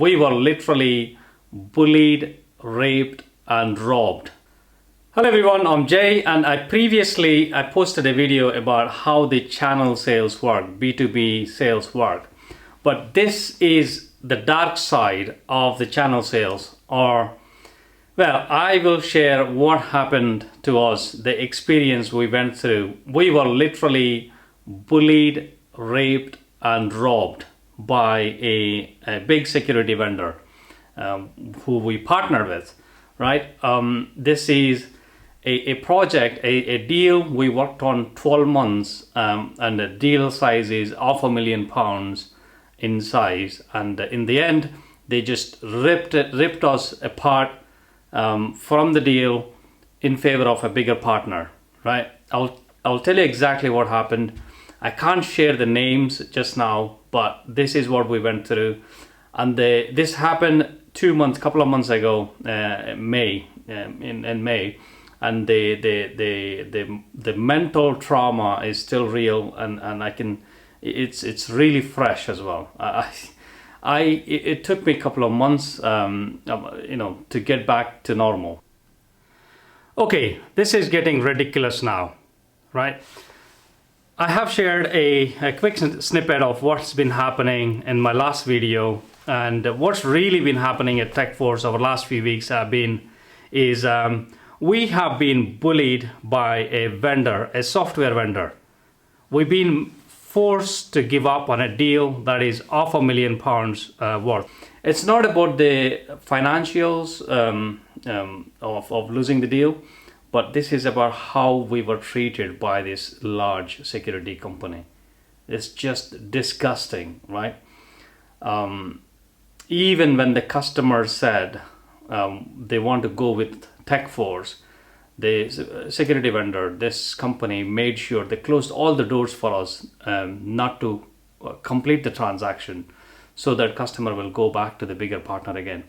we were literally bullied, raped, and robbed. Hello everyone, I'm Jay, and I posted a video about how the channel sales work, B2B sales work. But this is the dark side of the channel sales, or well, I will share what happened to us, the experience we went through. We were literally bullied, raped, and robbed by a big security vendor who we partnered with, right? This is a project, a deal we worked on 12 months, and the deal size is £500,000 in size. And in the end, they just ripped us apart from the deal in favor of a bigger partner, right? I'll tell you exactly what happened. I can't share the names just now, but this is what we went through. And this happened couple of months ago, May, in May, and the mental trauma is still real, and it's really fresh as well. It took me a couple of months, to get back to normal. Okay, this is getting ridiculous now, right? I have shared a quick snippet of what's been happening in my last video, and what's really been happening at TechForce over the last few weeks we have been bullied by a vendor, a software vendor. We've been forced to give up on a deal that is £500,000 worth. It's not about the financials of losing the deal, but this is about how we were treated by this large security company. It's just disgusting, right? Even when the customer said they want to go with TechForce, the security vendor, this company, made sure they closed all the doors for us not to complete the transaction, so that customer will go back to the bigger partner again.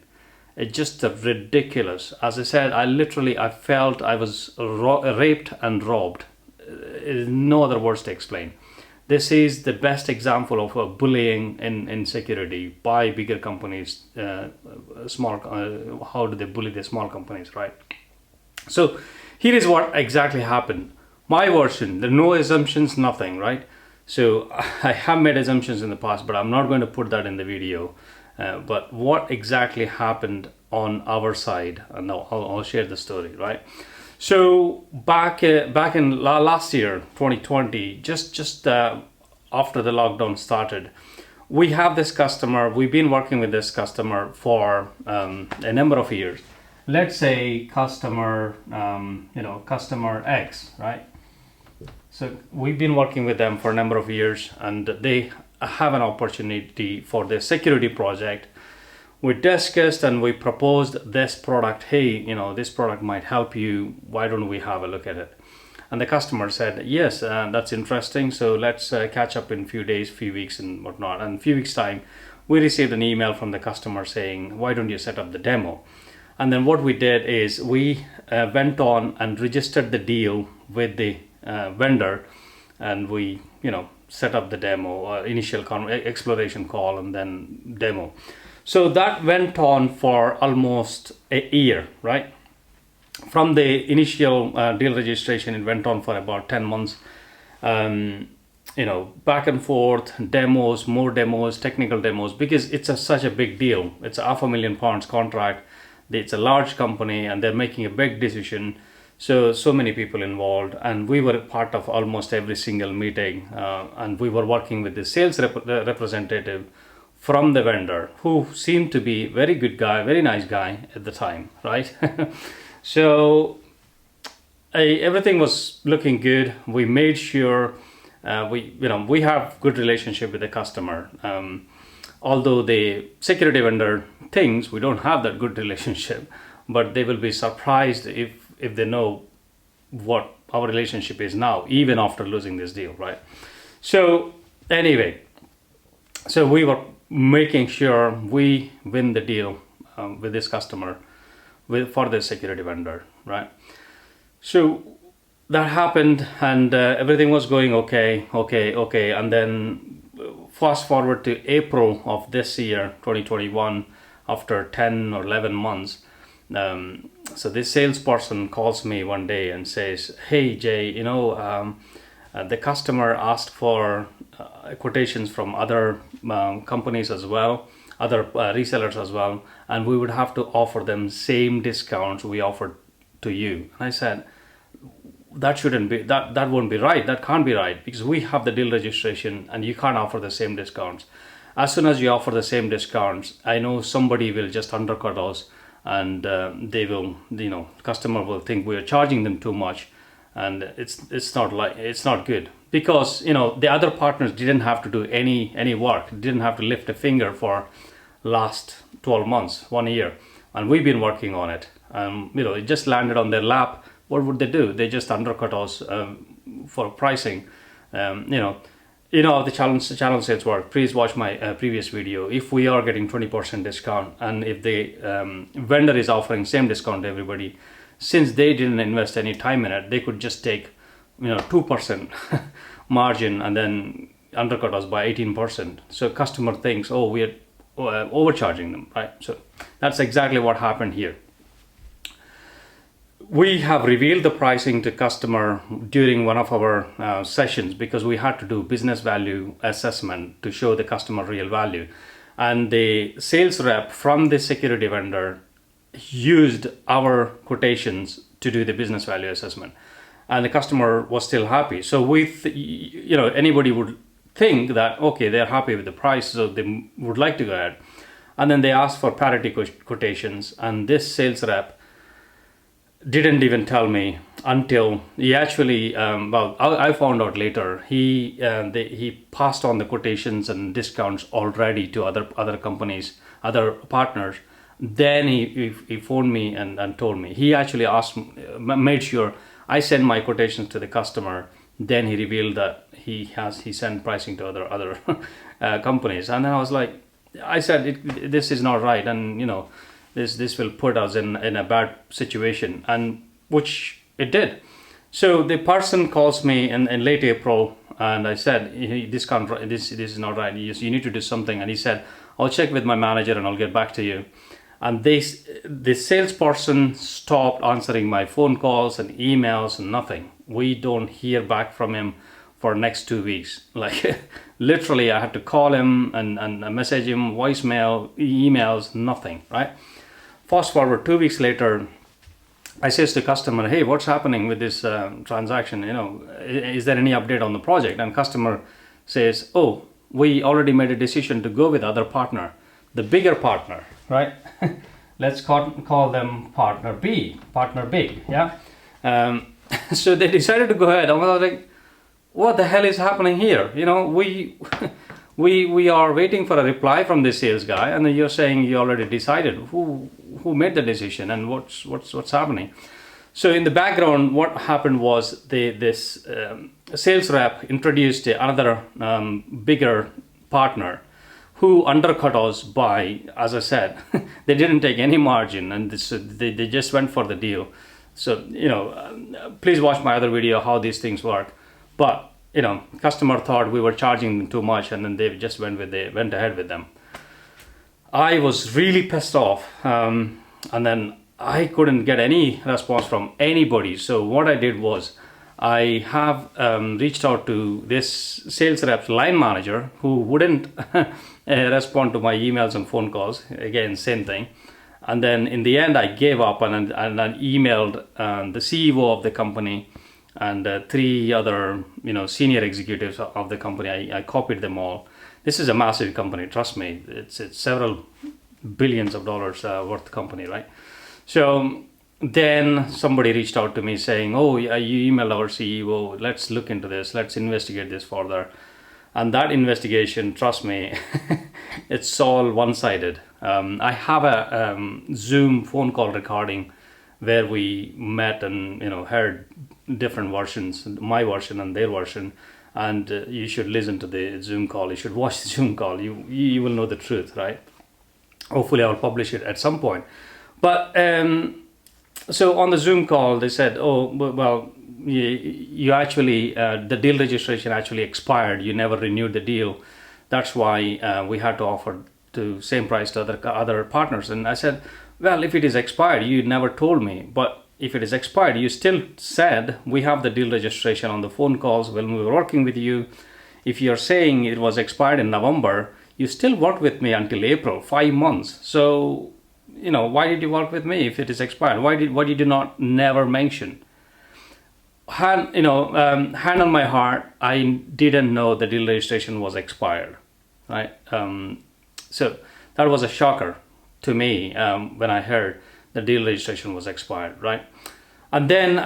It's just ridiculous. As I said, I felt I was raped and robbed. No other words to explain. This is the best example of bullying in security by bigger companies. How do they bully the small companies, right? So here is what exactly happened. My version, there are no assumptions, nothing, right? So I have made assumptions in the past, but I'm not going to put that in the video. But what exactly happened on our side, and I'll share the story, right? So back in last year, 2020, just after the lockdown started, we have this customer. We've been working with this customer for a number of years. Let's say customer X, right? So we've been working with them for a number of years, and they have an opportunity for the security project. We discussed and we proposed this product. Hey, this product might help you. Why don't we have a look at it? And the customer said, yes, that's interesting. So let's catch up in few days, few weeks and whatnot. And a few weeks time, we received an email from the customer saying, why don't you set up the demo? And then what we did is we went on and registered the deal with the vendor, and we, set up the demo, initial exploration call, and then demo. So that went on for almost a year, right? From the initial deal registration, it went on for about 10 months. Back and forth, demos, more demos, technical demos, because it's such a big deal. It's a £500,000 contract. It's a large company, and they're making a big decision. So many people involved, and we were part of almost every single meeting, and we were working with the sales representative from the vendor, who seemed to be very good guy, very nice guy at the time, right? So everything was looking good. We made sure we have good relationship with the customer. Although the security vendor thinks we don't have that good relationship, but they will be surprised if they know what our relationship is now, even after losing this deal, right? So anyway, so we were making sure we win the deal with this customer for the security vendor, right? So that happened, and everything was going okay. And then fast forward to April of this year, 2021, after 10 or 11 months. So this salesperson calls me one day and says, "Hey Jay, the customer asked for quotations from other companies as well, other resellers as well, and we would have to offer them same discounts we offered to you." And I said, that shouldn't be, that won't be right, that can't be right, because we have the deal registration and you can't offer the same discounts. As soon as you offer the same discounts, I know somebody will just undercut us, and they will, customer will think we are charging them too much, and it's not good, because the other partners didn't have to do any work, didn't have to lift a finger for last 12 months, 1 year, and we've been working on it. It just landed on their lap. What would they do? They just undercut us for pricing. How the channel sales work. Please watch my previous video. If we are getting 20% discount, and if the vendor is offering same discount to everybody, since they didn't invest any time in it, they could just take 2% margin and then undercut us by 18%. So customer thinks, oh, we are overcharging them, right? So that's exactly what happened here. We have revealed the pricing to customer during one of our sessions, because we had to do business value assessment to show the customer real value. And the sales rep from the security vendor used our quotations to do the business value assessment, and the customer was still happy. So with, anybody would think that, okay, they're happy with the price, so they would like to go ahead. And then they asked for parity quotations, and this sales rep didn't even tell me until he actually, I found out later, he passed on the quotations and discounts already to other companies, other partners. Then he phoned me and told me. He actually made sure I sent my quotations to the customer. Then he revealed that he sent pricing to other companies. And then I said, this is not right, and this will put us in a bad situation, and which it did. So the person calls me in late April, and I said, this is not right, you need to do something. And he said, I'll check with my manager and I'll get back to you. And the salesperson stopped answering my phone calls and emails and nothing. We don't hear back from him for next 2 weeks. Literally, I had to call him and message him, voicemail, emails, nothing, right? Fast forward 2 weeks later, I says to customer, hey, what's happening with this transaction? Is there any update on the project? And customer says, oh, we already made a decision to go with other partner, the bigger partner, right? Let's call them partner B, partner big, yeah? So they decided to go ahead. I was like, what the hell is happening here? We are waiting for a reply from the sales guy, and then you're saying you already decided. Who made the decision, and what's happening? So in the background, what happened was this sales rep introduced another bigger partner who undercut us by, as I said, they didn't take any margin, and they just went for the deal. So please watch my other video how these things work. But customer thought we were charging them too much, and then they just went ahead with them. I was really pissed off, and then I couldn't get any response from anybody. So what I did was I have reached out to this sales rep's line manager, who wouldn't respond to my emails and phone calls. Again, same thing. And then in the end, I gave up and I emailed the CEO of the company and 3 other senior executives of the company. I copied them all. This is a massive company, trust me. It's several billions of dollars worth company, right? So then somebody reached out to me saying, oh, you emailed our CEO, let's look into this, let's investigate this further. And that investigation, trust me, it's all one-sided. I have a Zoom phone call recording where we met and heard different versions, my version and their version. And you should listen to the Zoom call. You should watch the Zoom call. You will know the truth, right? Hopefully, I'll publish it at some point. But so on the Zoom call, they said, "Oh, well, you actually the deal registration actually expired. You never renewed the deal. That's why we had to offer to same price to other partners. And I said, well, if it is expired, you never told me. But if it is expired, you still said we have the deal registration on the phone calls when we were working with you. If you're saying it was expired in November, you still worked with me until April, 5 months. So, why did you work with me if it is expired? Why did you not never mention? Hand on my heart, I didn't know the deal registration was expired, right? So that was a shocker to me when I heard the deal registration was expired, right? And then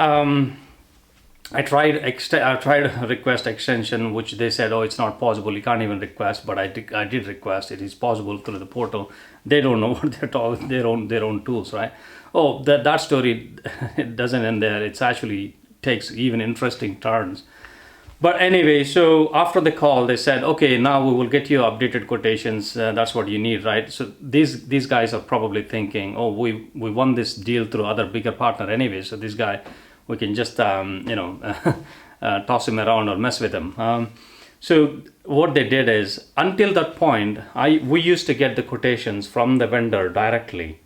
I tried to request extension, which they said, oh, it's not possible, you can't even request. But I did request. It is possible through the portal. They don't know what they're talking, their own tools, right? Oh, that story it doesn't end there. It's actually takes even interesting turns. But anyway, so after the call, they said, okay, now we will get you updated quotations. That's what you need, right? So these guys are probably thinking, oh, we won this deal through other bigger partner anyway. So this guy, we can just toss him around or mess with him. So what they did is, until that point, we used to get the quotations from the vendor directly.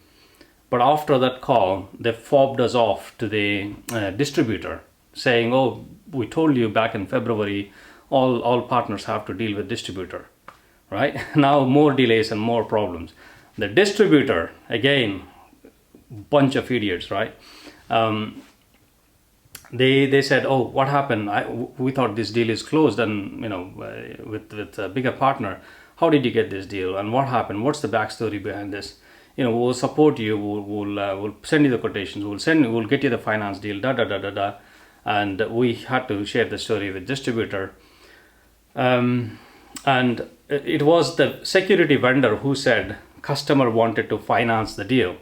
But after that call, they fobbed us off to the distributor, saying, oh, we told you back in February, all partners have to deal with distributor, right? Now more delays and more problems. The distributor, again, bunch of idiots, right? They said, oh, what happened? We thought this deal is closed, and with a bigger partner. How did you get this deal, and what happened? What's the backstory behind this? We'll support you. We'll send you the quotations. We'll get you the finance deal. And we had to share the story with distributor. And it was the security vendor who said customer wanted to finance the deal,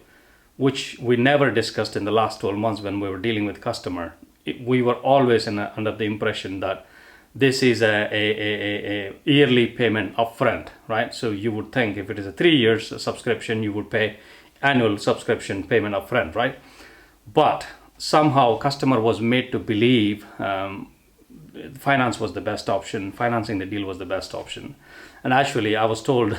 which we never discussed in the last 12 months when we were dealing with customer. We were always under the impression that this is a yearly payment upfront, right? So you would think if it is a 3 years subscription, you would pay annual subscription payment upfront, right? But somehow customer was made to believe finance was the best option, financing the deal was the best option. And actually I was told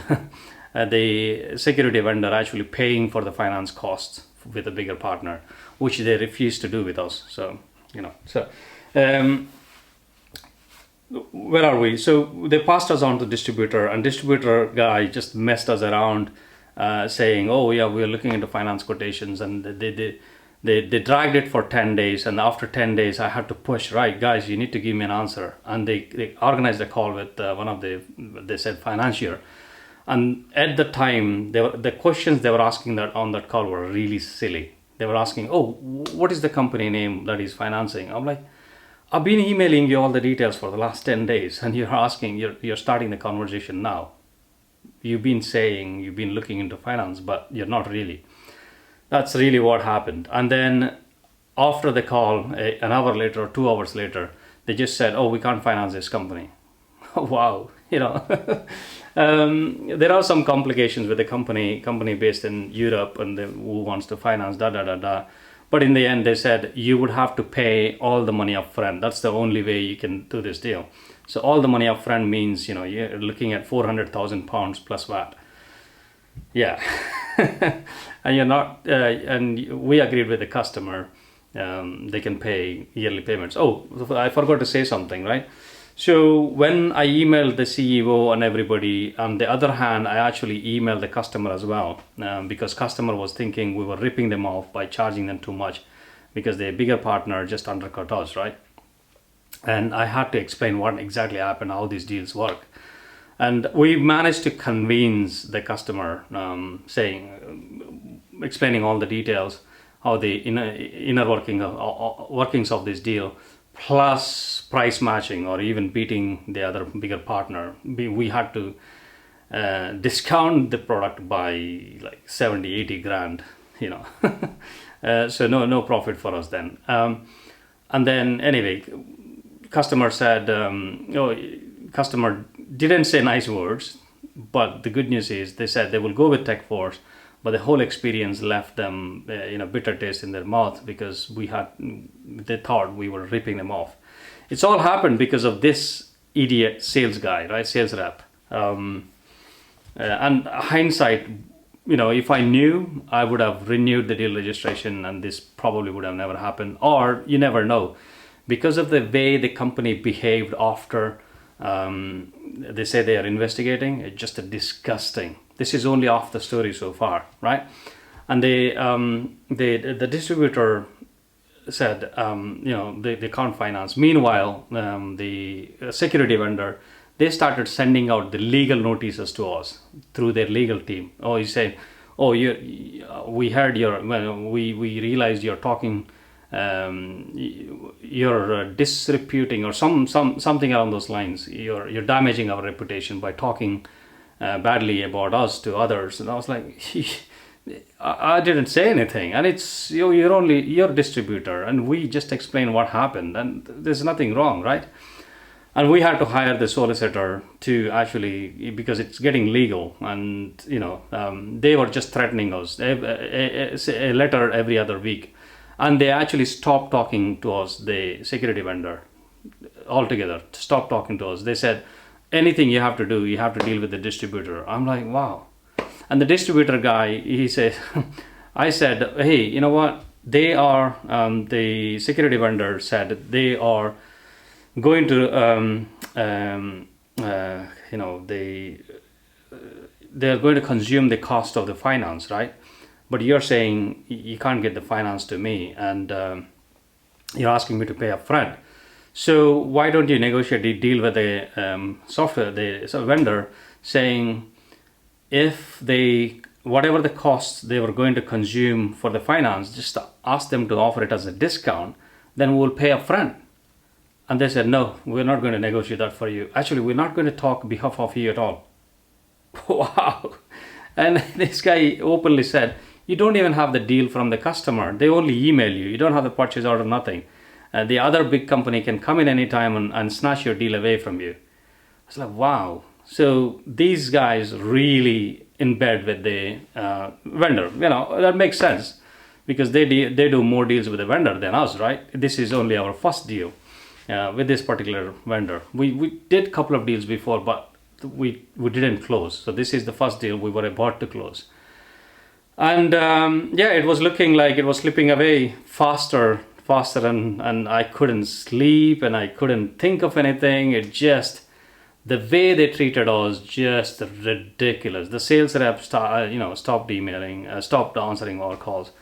the security vendor actually paying for the finance costs with a bigger partner, which they refused to do with us. So, where are we? So they passed us on to distributor, and distributor guy just messed us around, saying, oh yeah, we're looking into finance quotations, and they dragged it for 10 days. And after 10 days, I had to push, right, guys, you need to give me an answer. And they organized a call with one of they said financier. And at the time, the questions they were asking on that call were really silly. They were asking, oh, what is the company name that is financing? I'm like, I've been emailing you all the details for the last 10 days, and you're asking, you're starting the conversation now. You've been saying you've been looking into finance, but you're not really. That's really what happened. And then after the call, an hour later or 2 hours later, they just said, oh, we can't finance this company. Wow, there are some complications with the company based in Europe, and who wants to finance But in the end, they said you would have to pay all the money up front. That's the only way you can do this deal. So all the money up front means, you're looking at £400,000 plus VAT. Yeah. And you're not, and we agreed with the customer, they can pay yearly payments. Oh, I forgot to say something, right? So when I emailed the CEO and everybody, on the other hand, I actually emailed the customer as well, because customer was thinking we were ripping them off by charging them too much because their bigger partner just undercut us, right? And I had to explain what exactly happened, how these deals work. And we managed to convince the customer, explaining all the details, how the inner workings of this deal, plus price matching or even beating the other bigger partner. We had to discount the product by like 70-80 grand, so no profit for us then. And then anyway, customer said, customer didn't say nice words, but the good news is they said they will go with TechForce, but the whole experience left them bitter taste in their mouth because they thought we were ripping them off. It's all happened because of this idiot sales guy, right? Sales rep. And hindsight, if I knew, I would have renewed the deal registration, and this probably would have never happened. Or you never know, because of the way the company behaved after they say they are investigating. It's just a disgusting. This is only half the story so far, right? And the distributor said, they can't finance. Meanwhile, the security vendor, they started sending out the legal notices to us through their legal team. Oh, he said, oh, we heard we realized you're talking, you're disreputing or something along those lines. You're damaging our reputation by talking badly about us to others. And I was like, I didn't say anything, and it's you're only your distributor, and we just explained what happened, and there's nothing wrong, right? And we had to hire the solicitor to actually, because it's getting legal, and they were just threatening us a letter every other week, and they actually stopped talking to us, the security vendor, altogether. Stopped talking to us. They said, anything you have to do, you have to deal with the distributor. I'm like, wow. And the distributor guy, he said, I said, hey, you know what? They are, the security vendor said they are going to, they're going to consume the cost of the finance, right? But you're saying you can't get the finance to me, and you're asking me to pay up front. So why don't you negotiate a deal with the vendor, saying, if whatever the costs they were going to consume for the finance, just ask them to offer it as a discount, then we'll pay up front. And they said, no, we're not going to negotiate that for you. Actually, we're not going to talk on behalf of you at all. Wow. And this guy openly said, you don't even have the deal from the customer. They only email you. You don't have the purchase order, nothing. The other big company can come in anytime and snatch your deal away from you. I was like, wow. So these guys really in bed with the vendor. That makes sense, because they do more deals with the vendor than us, right? This is only our first deal with this particular vendor. We did a couple of deals before, but we didn't close. So this is the first deal we were about to close. And it was looking like it was slipping away faster, and I couldn't sleep, and I couldn't think of anything. The way they treated us, just ridiculous. The sales rep stopped emailing, stopped answering our calls.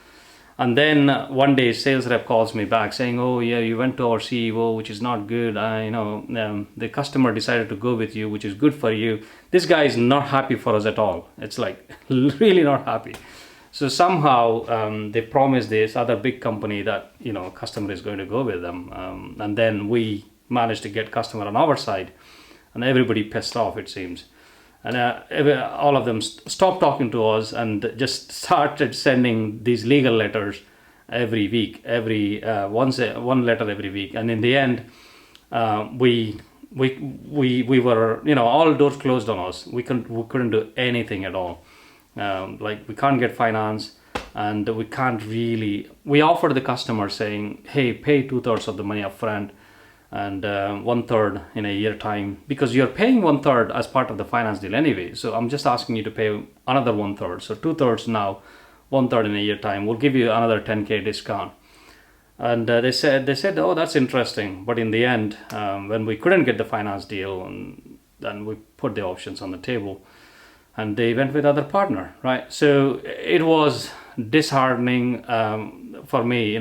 And then one day sales rep calls me back saying, oh yeah, you went to our CEO, which is not good. The customer decided to go with you, which is good for you. This guy is not happy for us at all. It's like really not happy. So somehow they promised this other big company that, customer is going to go with them. And then we managed to get customer on our side. And everybody pissed off, it seems. And all of them stopped talking to us and just started sending these legal letters every week, one letter every week. And in the end, we were, all doors closed on us. We couldn't do anything at all. We can't get finance, and we can't really. We offered the customer saying, hey, pay 2/3 of the money up front, and 1/3 in a year time, because you're paying 1/3 as part of the finance deal anyway. So I'm just asking you to pay another 1/3. So 2/3 now, 1/3 in a year time. We'll give you another 10K discount. And they said, oh, that's interesting. But in the end, when we couldn't get the finance deal, and then we put the options on the table, and they went with other partner, right? So it was disheartening for me,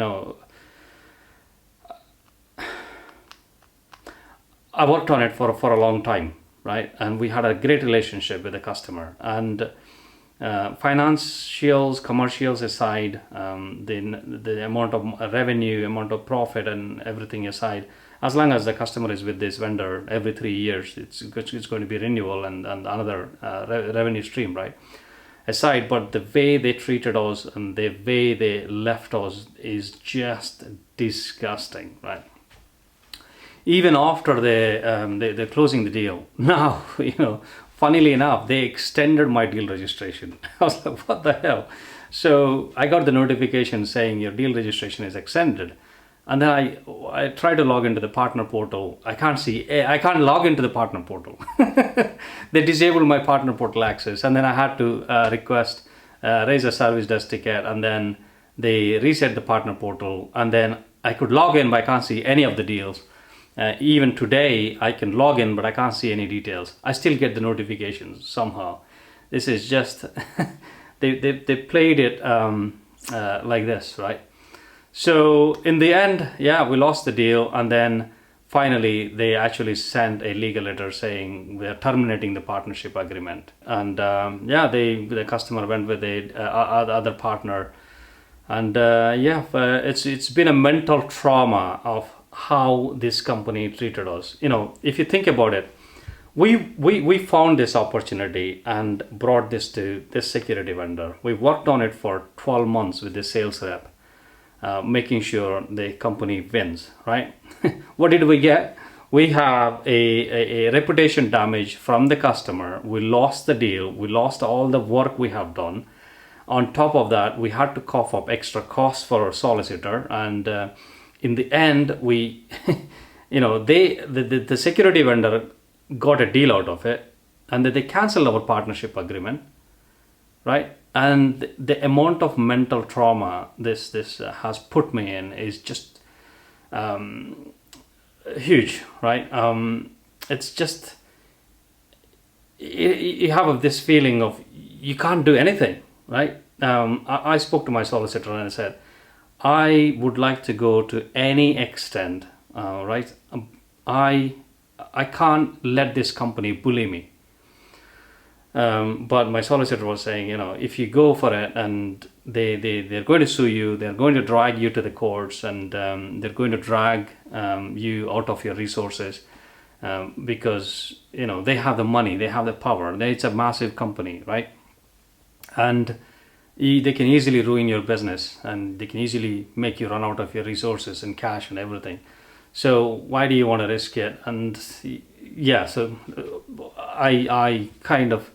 I worked on it for a long time, right? And we had a great relationship with the customer. And financials, commercials aside, the amount of revenue, amount of profit, and everything aside, as long as the customer is with this vendor every 3 years, it's going to be renewal and another revenue stream, right? Aside, but the way they treated us and the way they left us is just disgusting, right? Even after they're closing the deal, now, funnily enough, they extended my deal registration. I was like, what the hell? So I got the notification saying your deal registration is extended. And then I try to log into the partner portal. I can't log into the partner portal. They disabled my partner portal access, and then I had to raise a service desk ticket, and then they reset the partner portal, and then I could log in, but I can't see any of the deals. Even today, I can log in, but I can't see any details. I still get the notifications somehow. This is just they played it like this, right? So in the end, yeah, we lost the deal, and then finally they actually sent a legal letter saying we're terminating the partnership agreement. And yeah, the customer went with a other partner, and it's been a mental trauma of how this company treated us. You know, if you think about it, we found this opportunity and brought this to this security vendor. We worked on it for 12 months with the sales rep. Making sure the company wins, right? What did we get? We have a reputation damage from the customer. We lost the deal. We lost all the work we have done. On top of that, we had to cough up extra costs for our solicitor. And in the end, we, you know, the security vendor got a deal out of it, and then they canceled our partnership agreement, right? And the amount of mental trauma this has put me in is just huge, right? It's just, you have this feeling of you can't do anything, right? I spoke to my solicitor and I said, I would like to go to any extent, right? I can't let this company bully me. But my solicitor was saying, you know, if you go for it and they're going to sue you, they're going to drag you to the courts, and they're going to drag you out of your resources because, you know, they have the money, they have the power. It's a massive company, right? And they can easily ruin your business, and they can easily make you run out of your resources and cash and everything. So why do you want to risk it? And yeah, so I kind of,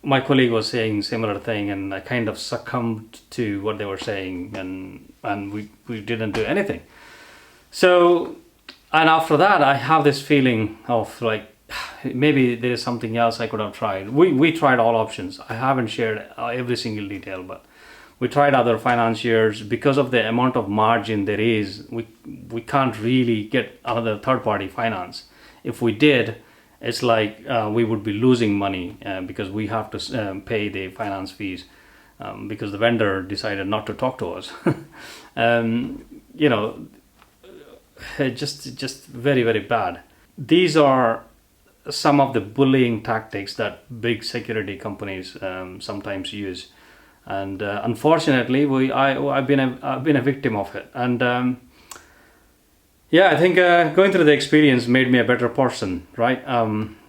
my colleague was saying similar thing, and I kind of succumbed to what they were saying, and we didn't do anything. So, and after that, I have this feeling of like, maybe there is something else I could have tried. We tried all options. I haven't shared every single detail, but we tried other financiers. Because of the amount of margin there is, we can't really get another third-party finance. If we did, it's like we would be losing money because we have to pay the finance fees because the vendor decided not to talk to us. You know, just very, very bad. These are some of the bullying tactics that big security companies sometimes use, and unfortunately, I've been a victim of it. And yeah, I think going through the experience made me a better person, right?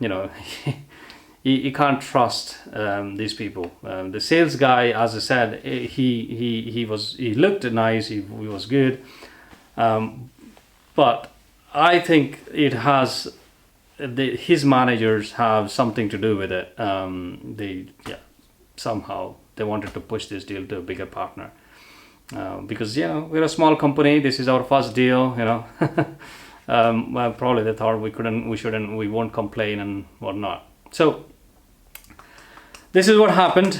You know, you can't trust these people. The sales guy, as I said, he looked nice, he was good, but I think it has his managers have something to do with it. Somehow they wanted to push this deal to a bigger partner. Because, you know, we're a small company, this is our first deal, you know. Well, probably they thought we won't complain and whatnot. So this is what happened.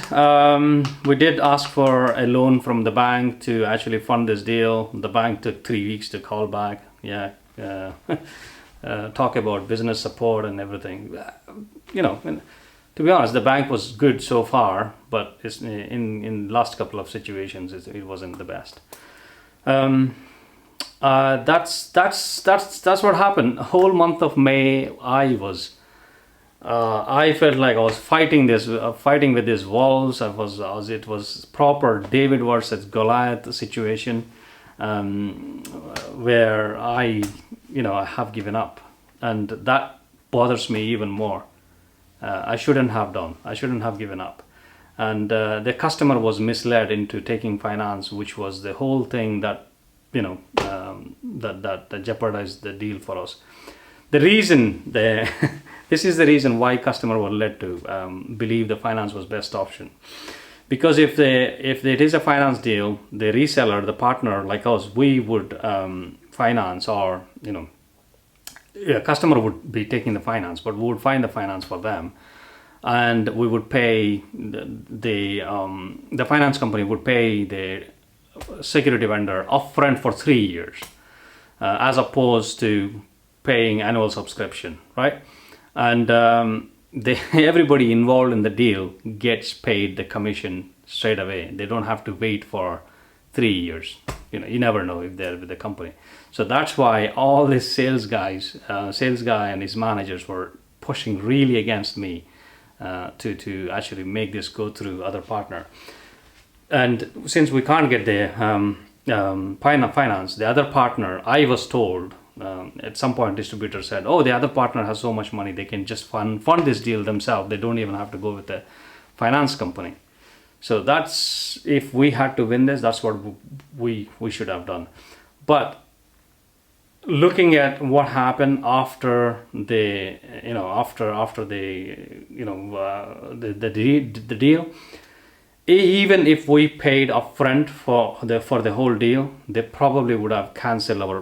We did ask for a loan from the bank to actually fund this deal. The bank took 3 weeks to call back. Yeah, talk about business support and everything. You know, to be honest, the bank was good so far, but it's in last couple of situations it wasn't the best. That's what happened. The whole month of May, I felt like I was fighting with these walls. It was proper David versus Goliath situation, where I have given up, and that bothers me even more. I shouldn't have given up. And the customer was misled into taking finance, which was the whole thing that that jeopardized the deal for us. The reason this is the reason why customer were led to believe the finance was best option. because if it is a finance deal, the reseller, the partner like us, we would finance, or customer would be taking the finance, but we would find the finance for them, and we would pay the finance company would pay the security vendor upfront for 3 years, as opposed to paying annual subscription, right? And everybody involved in the deal gets paid the commission straight away. They don't have to wait for 3 years. You never know if they're with the company. So that's why all these sales guy and his managers were pushing really against me to actually make this go through other partner. And since we can't get the finance, the other partner, I was told at some point, distributor said, oh, the other partner has so much money, they can just fund this deal themselves. They don't even have to go with the finance company. So that's, if we had to win this, that's what we should have done. But looking at what happened after the deal, even if we paid upfront for the whole deal, they probably would have canceled our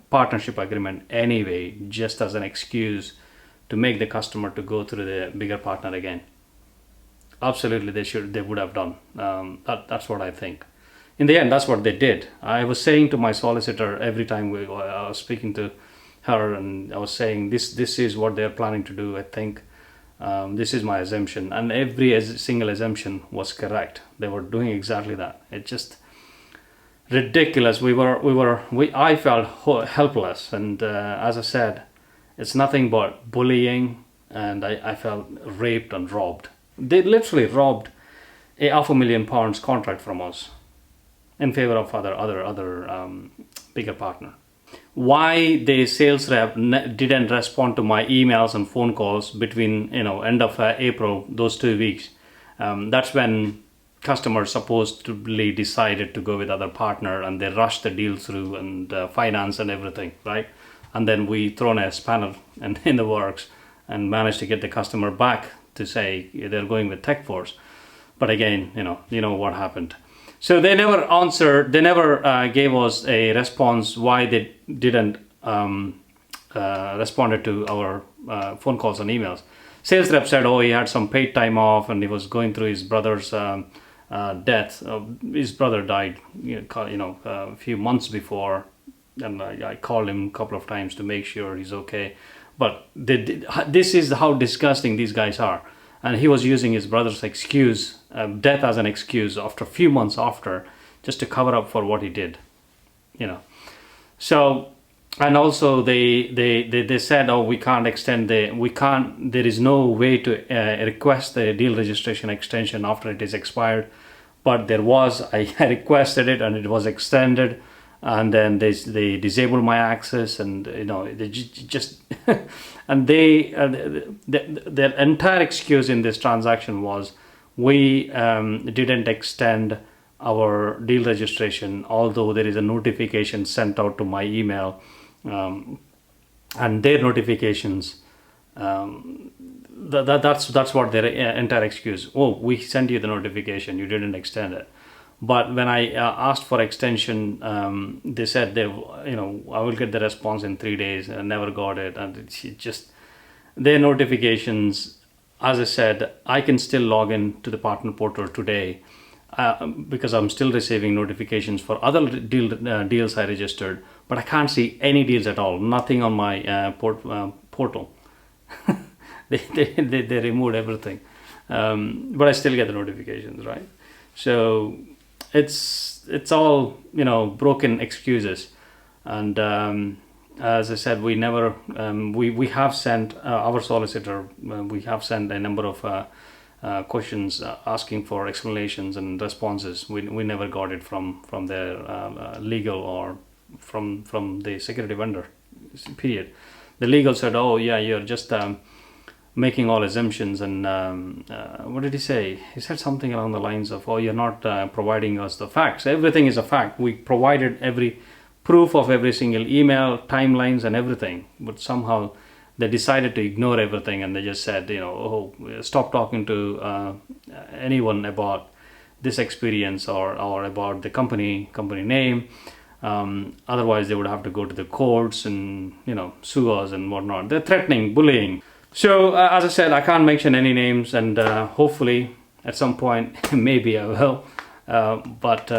partnership agreement anyway, just as an excuse to make the customer to go through the bigger partner again. Absolutely, they would have done. That's what I think. In the end, that's what they did. I was saying to my solicitor every time I was speaking to her, and I was saying this is what they're planning to do. I think this is my assumption, and every single assumption was correct. They were doing exactly that. It's just ridiculous. I felt helpless, and as I said, it's nothing but bullying, and I felt raped and robbed. They literally robbed a £500,000 contract from us in favor of other bigger partner. Why the sales rep didn't respond to my emails and phone calls between end of April, those 2 weeks, that's when customers supposedly decided to go with other partner, and they rushed the deal through, and finance and everything, right? And then we thrown a spanner in the works and managed to get the customer back to say they're going with TechForce. But again, you know what happened. So they never answered, they never gave us a response why they didn't responded to our phone calls and emails. Sales rep said, oh, he had some paid time off and he was going through his brother's death. His brother died a few months before, and I called him a couple of times to make sure he's okay. But this is how disgusting these guys are. And he was using his brother's excuse, death as an excuse, after a few months after, just to cover up for what he did, So, and also they said, oh, we can't extend there is no way to request the deal registration extension after it is expired. But there was, I requested it and it was extended. And then they disabled my access, and they just and their entire excuse in this transaction was we didn't extend our deal registration, although there is a notification sent out to my email, and their notifications. That's what their entire excuse. Oh, we sent you the notification, you didn't extend it. But when I asked for extension, they said I will get the response in 3 days. I never got it, and it's just their notifications. As I said, I can still log in to the partner portal today because I'm still receiving notifications for other deals I registered, but I can't see any deals at all. Nothing on my portal. they removed everything, but I still get the notifications, right? So it's all broken excuses, and as I said, we never we have sent our solicitor, we have sent a number of questions asking for explanations and responses. We never got it from their legal or from the security vendor, period. The legal said, oh yeah, you're just making all assumptions, and what did he say? He said something along the lines of, oh, you're not providing us the facts. Everything is a fact. We provided every proof of every single email, timelines and everything, but somehow they decided to ignore everything, and they just said, oh, stop talking to anyone about this experience or about the company name. Otherwise they would have to go to the courts and sue us and whatnot. They're threatening, bullying. So as I said, I can't mention any names, and hopefully at some point maybe I will, but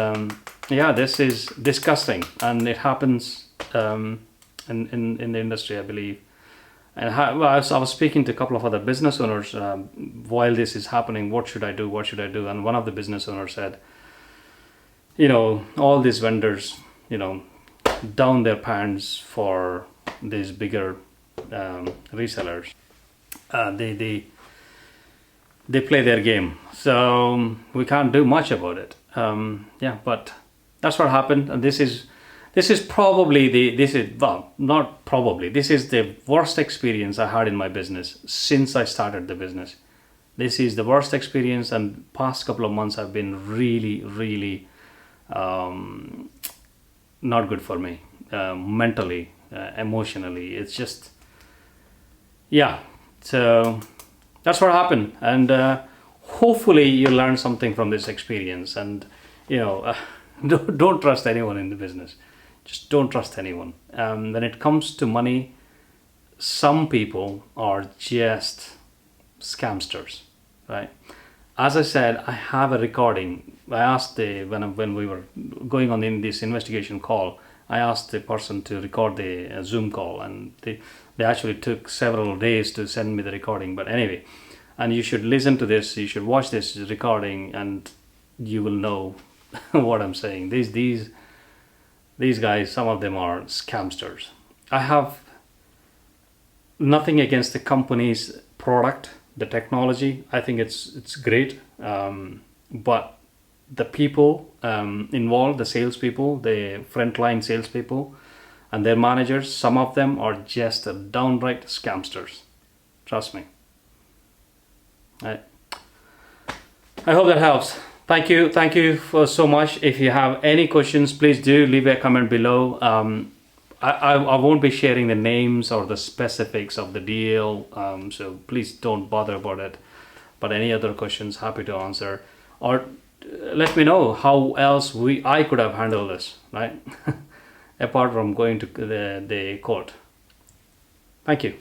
yeah, this is disgusting, and it happens in the industry, I believe. And I was speaking to a couple of other business owners while this is happening. What should I do? What should I do? And one of the business owners said, all these vendors, down their pants for these bigger resellers. They play their game, so we can't do much about it. Yeah, but that's what happened, and this is probably this is the worst experience I had in my business since I started the business. This is the worst experience, and past couple of months have been really not good for me, mentally, emotionally. It's just, yeah. So that's what happened, and hopefully you learn something from this experience. And don't trust anyone in the business. Just don't trust anyone. When it comes to money, some people are just scamsters, right? As I said, I have a recording. I asked when we were going on in this investigation call, I asked the person to record the Zoom call, and they actually took several days to send me the recording. But anyway, and you should listen to this, you should watch this recording, and you will know what I'm saying. These guys, some of them are scamsters. I have nothing against the company's product, the technology. I think it's great, but the people involved, the salespeople, the frontline salespeople, and their managers, some of them are just downright scamsters. Trust me. I hope that helps. Thank you for so much. If you have any questions, please do leave a comment below. I won't be sharing the names or the specifics of the deal, so please don't bother about it. But any other questions, happy to answer. Or let me know how else I could have handled this, right? Apart from going to the court. Thank you.